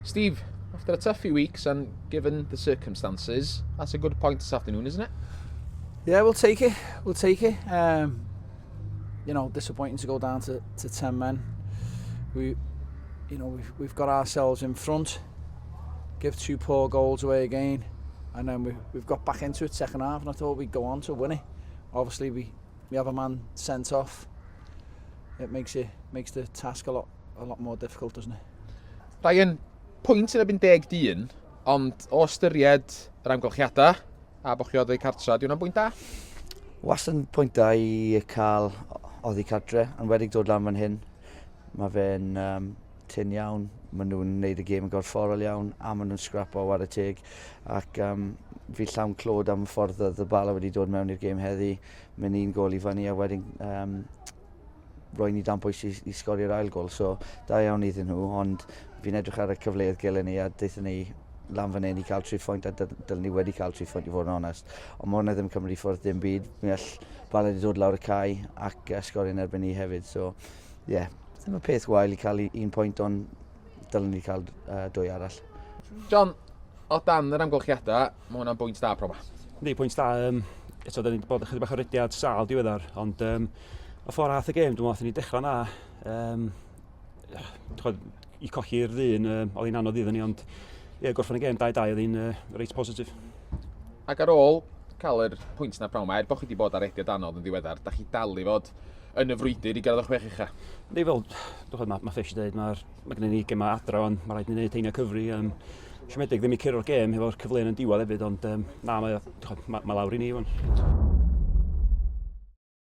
Steve, after a tough few weeks and given the circumstances, that's a good point this afternoon, isn't it? Yeah, we'll take it. We'll take it. Disappointing to go down to 10 men. We've got ourselves in front, give 2 poor goals away again, and then we've got back into it second half, and I thought we'd go on to win it. Obviously, we have a man sent off. It makes the task a lot more difficult, doesn't it? Ryan, pwynt yn ebyn 10 dyn, ond o ystyried yr amgylchiadau a bod chi oedd ei cartra, di hwnna'n bwynt da? Wastad yn pwynt da i cael oddi cartre, yn wedig dod lan fan hyn. Mae fe'n tyn iawn, maen nhw'n neud y gêm yn gorfforol iawn, a maen nhw'n scrapo war y teg. Ac fi llawn clod am y ffordd oedd y Bala wedi dod mewn i'r gêm heddi, mynd un gol i fyny a wedyn roi ni dan bwys i sgorio'r ail gol. So, da iawn iddyn nhw, ond fi'n edrych ar y cyfleoedd gilydd ni a deithon ni lan fan hyn i cael 3 phwynt a dylwn ni wedi cael 3 phwynt i fod yn onest. Ond mae hwnna ddim Cymru ffwrdd dim byd. Mi all Bala wedi dod lawr y cae ac sgorio'n erbyn ni hefyd. So, ddim y peth gwael i cael 1 pwynt, ond dylwn ni cael 2 arall. John, o dan yr amgylchiadau, mae hwnna'n bwynt da pro ma. Yndi, pwynt da. Eto, da ni wedi bod ychydig bach o rydiad sâl diweddar, ond o ffordd ath y gêm, dwi'n meddwl, ni dechrau na. I colli'r ddyn, oedd hi'n anodd iddyn ni, ond gorffen y gêm 2-2 oedd hi'n reit positif. Ac ar ôl cael yr pwynt na prawn ma, bod chi wedi bod ar rydiad anodd yn ddiweddar, da chi dal i fod yn y frwydr i gyrraedd o'ch chwech ucha? Yndi, fel mae Fish yn dweud, mae gennym ni gema adra, ond mae rhaid ni wneud heina cyfri. Siomedig ddim i curo'r gêm efo'r cyfleoedd yn diwedd hefyd, ond mae lawr i ni.